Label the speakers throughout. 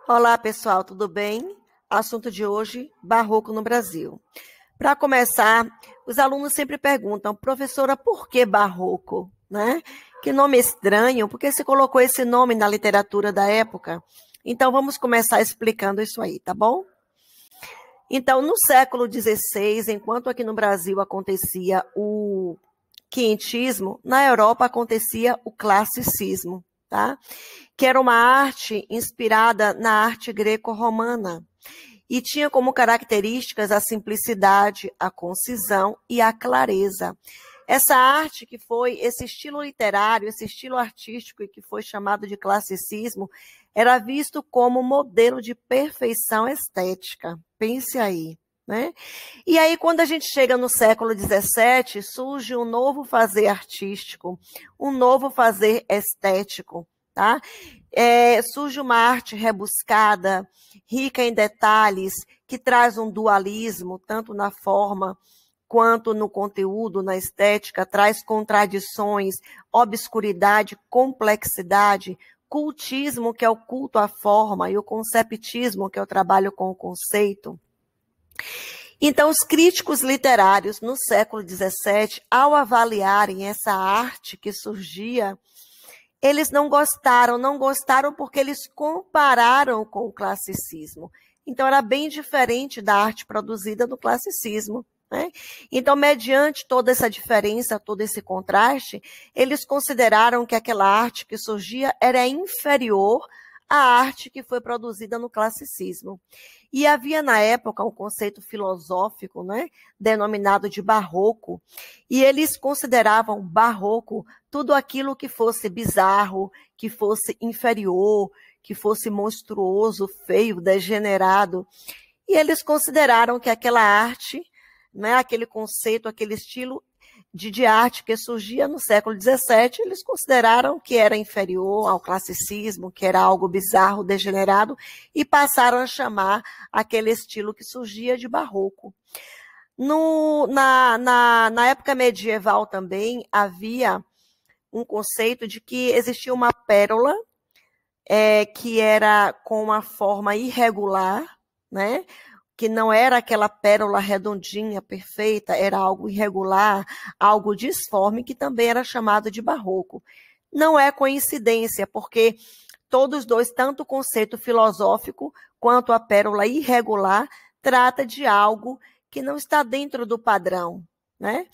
Speaker 1: Olá, pessoal, tudo bem? Assunto de hoje, barroco no Brasil. Para começar, os alunos sempre perguntam, professora, por que barroco? Né? Que nome estranho, por que você colocou esse nome na literatura da época? Então, vamos começar explicando isso aí, tá bom? Então, no século XVI, enquanto aqui no Brasil acontecia o quinhentismo, na Europa acontecia o classicismo, tá? Que era uma arte inspirada na arte greco-romana e tinha como características a simplicidade, a concisão e a clareza. Essa arte que foi, esse estilo literário, esse estilo artístico e que foi chamado de classicismo, era visto como modelo de perfeição estética. Pense aí, né? E aí, quando a gente chega no século XVII, surge um novo fazer artístico, um novo fazer estético, tá? Surge uma arte rebuscada, rica em detalhes, que traz um dualismo, tanto na forma quanto no conteúdo, na estética, traz contradições, obscuridade, complexidade, cultismo, que é o culto à forma, e o conceptismo, que é o trabalho com o conceito. Então, os críticos literários no século XVII, ao avaliarem essa arte que surgia, eles não gostaram porque eles compararam com o classicismo. Então, era bem diferente da arte produzida no classicismo, né? Então, mediante toda essa diferença, todo esse contraste, eles consideraram que aquela arte que surgia era inferior à arte que foi produzida no classicismo. E havia, na época, um conceito filosófico, né, denominado de barroco, e eles consideravam barroco tudo aquilo que fosse bizarro, que fosse inferior, que fosse monstruoso, feio, degenerado. E eles consideraram que aquela arte, né, aquele conceito, aquele estilo de arte que surgia no século XVII, eles consideraram que era inferior ao classicismo, que era algo bizarro, degenerado, e passaram a chamar aquele estilo que surgia de barroco. Na época medieval também havia um conceito de que existia uma pérola que era com uma forma irregular, né? Que não era aquela pérola redondinha, perfeita, era algo irregular, algo disforme, que também era chamado de barroco. Não é coincidência, porque todos dois, tanto o conceito filosófico quanto a pérola irregular, trata de algo que não está dentro do padrão, né?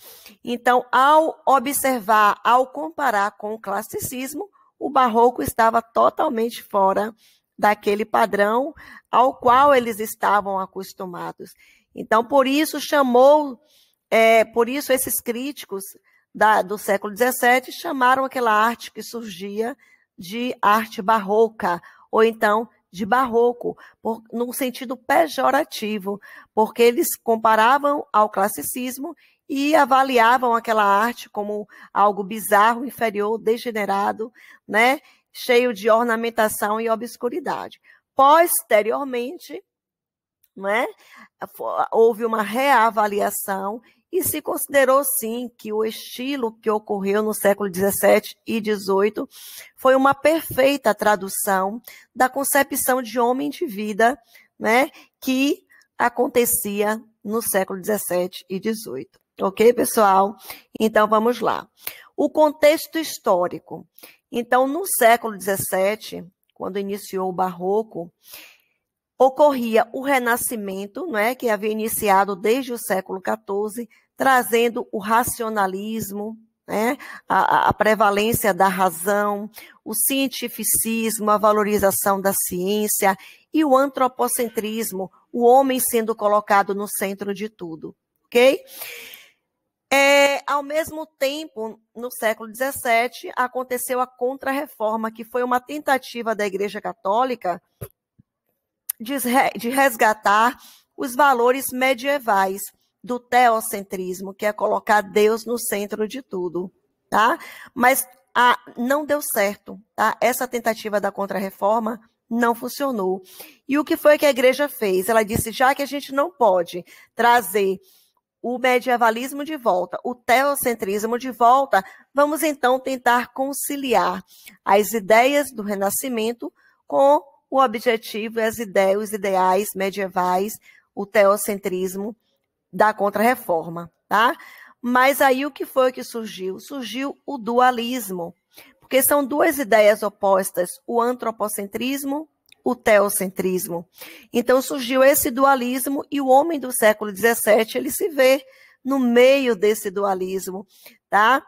Speaker 1: Então, ao observar, ao comparar com o classicismo, o barroco estava totalmente fora daquele padrão ao qual eles estavam acostumados. Então, por isso por isso esses críticos do século XVII chamaram aquela arte que surgia de arte barroca, ou então de barroco, num sentido pejorativo, porque eles comparavam ao classicismo e avaliavam aquela arte como algo bizarro, inferior, degenerado, né? Cheio de ornamentação e obscuridade. Posteriormente, né, houve uma reavaliação e se considerou, sim, que o estilo que ocorreu no século XVII e XVIII foi uma perfeita tradução da concepção de homem de vida, né, que acontecia no século XVII e XVIII. Ok, pessoal? Então, vamos lá. O contexto histórico. Então, no século XVII, quando iniciou o barroco, ocorria o Renascimento, né, que havia iniciado desde o século XIV, trazendo o racionalismo, né, a prevalência da razão, o cientificismo, a valorização da ciência e o antropocentrismo, o homem sendo colocado no centro de tudo, ok? Ao mesmo tempo, no século XVII, aconteceu a Contra-Reforma, que foi uma tentativa da Igreja Católica de resgatar os valores medievais do teocentrismo, que é colocar Deus no centro de tudo, tá? Mas não deu certo, tá? Essa tentativa da Contra-Reforma não funcionou. E o que foi que a igreja fez? Ela disse, já que a gente não pode trazer o medievalismo de volta, o teocentrismo de volta, vamos então tentar conciliar as ideias do Renascimento com o objetivo e os ideais medievais, o teocentrismo da Contra-Reforma, tá? Mas aí o que foi que surgiu? Surgiu o dualismo, porque são duas ideias opostas, o antropocentrismo, o teocentrismo. Então surgiu esse dualismo e o homem do século XVII, ele se vê no meio desse dualismo, tá?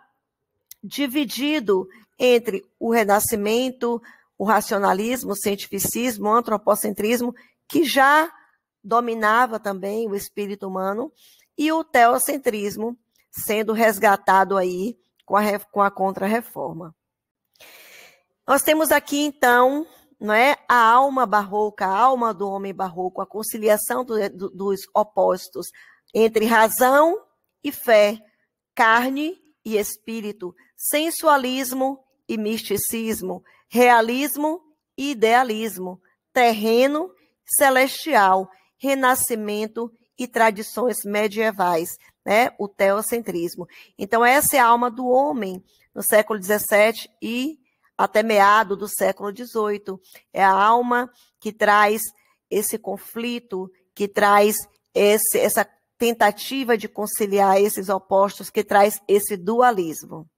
Speaker 1: Dividido entre o renascimento, o racionalismo, o cientificismo, o antropocentrismo, que já dominava também o espírito humano, e o teocentrismo, sendo resgatado aí com a Contra-Reforma. Nós temos aqui, então, não é, a alma barroca, a alma do homem barroco, a conciliação dos opostos entre razão e fé, carne e espírito, sensualismo e misticismo, realismo e idealismo, terreno e celestial, renascimento e tradições medievais, né? O teocentrismo. Então, essa é a alma do homem no século XVII e até meado do século XVIII. É a alma que traz esse conflito, que traz essa tentativa de conciliar esses opostos, que traz esse dualismo.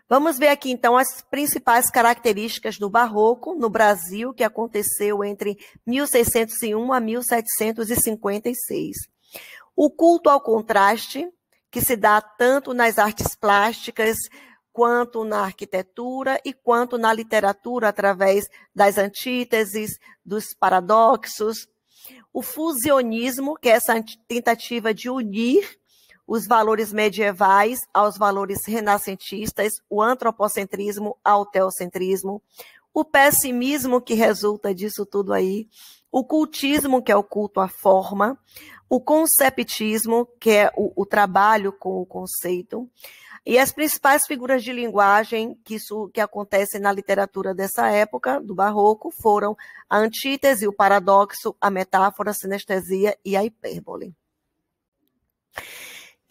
Speaker 1: Vamos ver aqui, então, as principais características do Barroco no Brasil, que aconteceu entre 1601 a 1756. O culto ao contraste, que se dá tanto nas artes plásticas, quanto na arquitetura e quanto na literatura, através das antíteses, dos paradoxos. O fusionismo, que é essa tentativa de unir os valores medievais aos valores renascentistas, o antropocentrismo ao teocentrismo, o pessimismo, que resulta disso tudo aí, o cultismo, que é o culto à forma, o conceptismo, que é o trabalho com o conceito, e as principais figuras de linguagem que acontecem na literatura dessa época, do Barroco, foram a antítese, o paradoxo, a metáfora, a sinestesia e a hipérbole.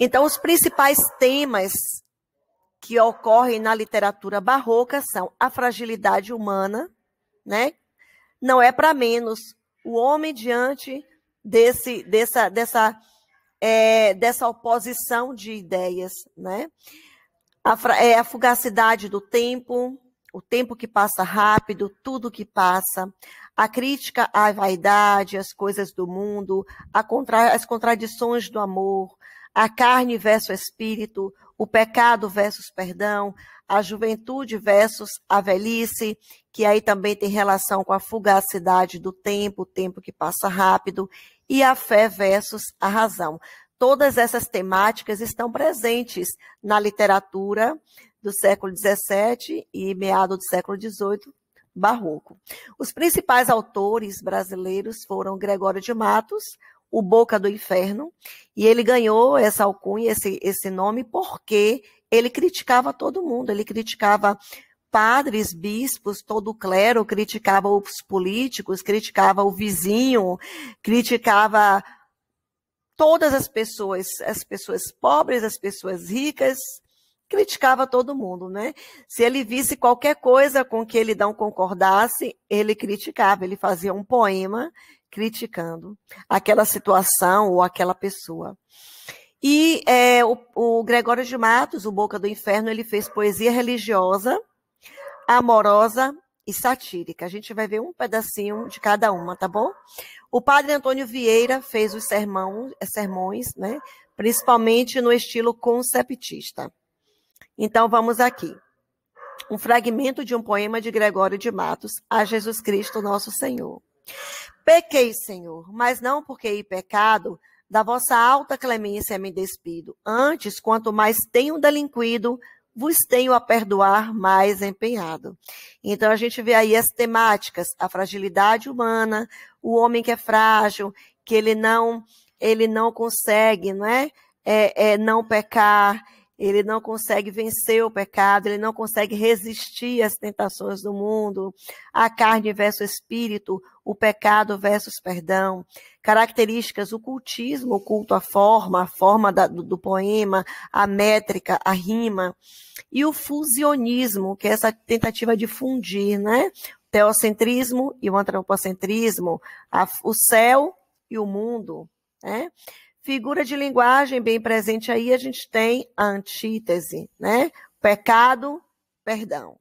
Speaker 1: Então, os principais temas que ocorrem na literatura barroca são a fragilidade humana, né? Não é para menos. O homem diante dessa oposição de ideias, né? A fugacidade do tempo, o tempo que passa rápido, tudo que passa, a crítica à vaidade, às coisas do mundo, as contradições do amor, a carne versus espírito, o pecado versus perdão, a juventude versus a velhice, que aí também tem relação com a fugacidade do tempo, o tempo que passa rápido, e a fé versus a razão. Todas essas temáticas estão presentes na literatura do século XVII e meado do século XVIII, barroco. Os principais autores brasileiros foram Gregório de Matos, o Boca do Inferno, e ele ganhou essa alcunha, esse nome, porque ele criticava todo mundo, ele criticava padres, bispos, todo o clero, criticava os políticos, criticava o vizinho, criticava todas as pessoas pobres, as pessoas ricas, criticava todo mundo, né? Se ele visse qualquer coisa com que ele não concordasse, ele criticava, ele fazia um poema criticando aquela situação ou aquela pessoa. E o Gregório de Matos, o Boca do Inferno, ele fez poesia religiosa, amorosa e satírica. A gente vai ver um pedacinho de cada uma, tá bom? O padre Antônio Vieira fez os sermões, né? Principalmente no estilo conceptista. Então, vamos aqui. Um fragmento de um poema de Gregório de Matos, a Jesus Cristo, nosso Senhor. Pequei, Senhor, mas não porque em pecado, da vossa alta clemência me despido. Antes, quanto mais tenho delinquido, vos tenho a perdoar mais empenhado. Então, a gente vê aí as temáticas, a fragilidade humana, o homem que é frágil, que ele não consegue, não é? Não pecar, ele não consegue vencer o pecado, ele não consegue resistir às tentações do mundo, a carne versus espírito, o pecado versus perdão. Características, o cultismo, o culto à forma, do poema, a métrica, a rima. E o fusionismo, que é essa tentativa de fundir, né? teocentrismo e o antropocentrismo, o céu e o mundo, né? Figura de linguagem bem presente aí, a gente tem a antítese, né? Pecado, perdão.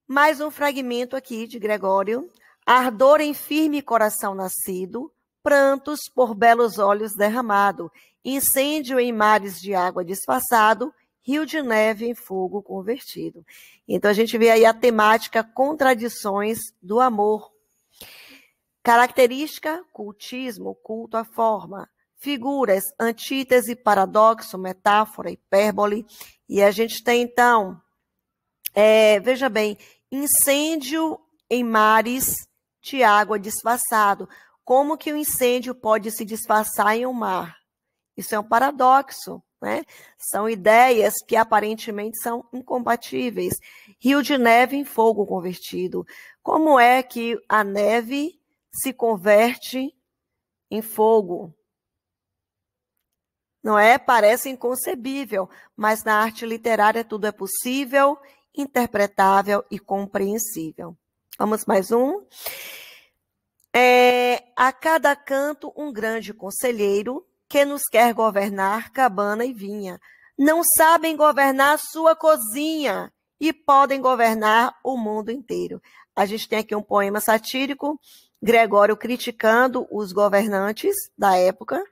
Speaker 1: Mais um fragmento aqui de Gregório. Ardor em firme coração nascido, prantos por belos olhos derramado, incêndio em mares de água disfarçado, rio de neve em fogo convertido. Então a gente vê aí a temática contradições do amor. Característica, cultismo, culto à forma. Figuras, antítese, paradoxo, metáfora, hipérbole. E a gente tem, então, veja bem, incêndio em mares de água disfarçado. Como que o incêndio pode se disfarçar em um mar? Isso é um paradoxo, né? São ideias que aparentemente são incompatíveis. Rio de neve em fogo convertido. Como é que a neve se converte em fogo? Não é? Parece inconcebível, mas na arte literária tudo é possível, interpretável e compreensível. Vamos mais um? A cada canto um grande conselheiro que nos quer governar cabana e vinha. Não sabem governar sua cozinha e podem governar o mundo inteiro. A gente tem aqui um poema satírico, Gregório criticando os governantes da época.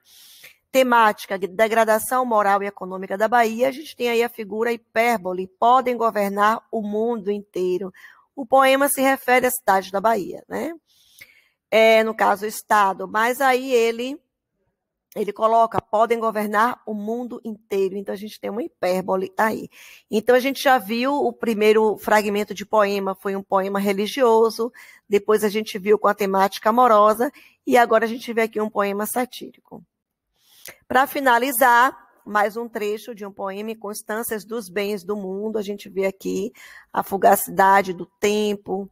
Speaker 1: Temática de degradação moral e econômica da Bahia, a gente tem aí a figura hipérbole, podem governar o mundo inteiro. O poema se refere à cidade da Bahia, né? No caso, o Estado, mas aí ele coloca, podem governar o mundo inteiro. Então, a gente tem uma hipérbole aí. Então, a gente já viu o primeiro fragmento de poema, foi um poema religioso, depois a gente viu com a temática amorosa, e agora a gente vê aqui um poema satírico. Para finalizar, mais um trecho de um poema, Inconstâncias dos Bens do Mundo. A gente vê aqui a fugacidade do tempo.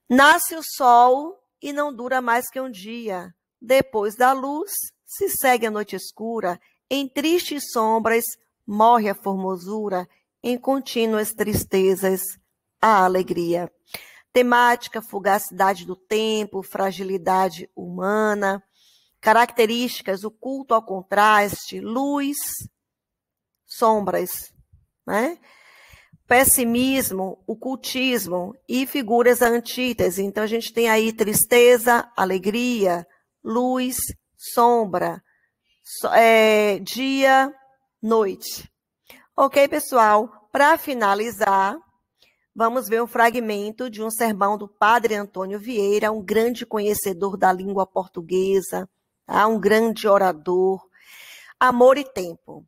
Speaker 1: Nasce o sol e não dura mais que um dia. Depois da luz, se segue a noite escura. Em tristes sombras, morre a formosura. Em contínuas tristezas, a alegria. Temática, fugacidade do tempo, fragilidade humana. Características, o culto ao contraste, luz, sombras, né? Pessimismo, o cultismo e figuras antítese. Então, a gente tem aí tristeza, alegria, luz, sombra, dia, noite. Ok, pessoal? Para finalizar, vamos ver um fragmento de um sermão do Padre Antônio Vieira, um grande conhecedor da língua portuguesa, um grande orador. Amor e tempo.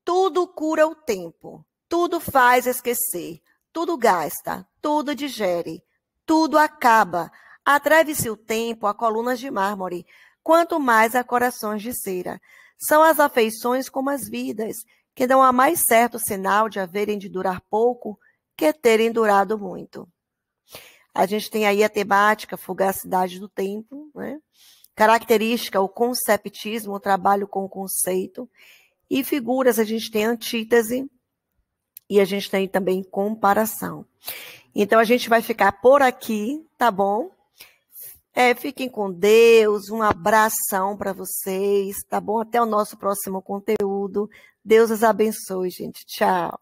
Speaker 1: Tudo cura o tempo, tudo faz esquecer, tudo gasta, tudo digere, tudo acaba. Atreve-se o tempo a colunas de mármore, quanto mais a corações de cera. São as afeições como as vidas, que dão a mais certo sinal de haverem de durar pouco que terem durado muito. A gente tem aí a temática, fugacidade do tempo, né? Característica, o conceptismo, o trabalho com o conceito. E figuras, a gente tem antítese e a gente tem também comparação. Então, a gente vai ficar por aqui, tá bom? Fiquem com Deus, um abração para vocês, tá bom? Até o nosso próximo conteúdo. Deus os abençoe, gente. Tchau.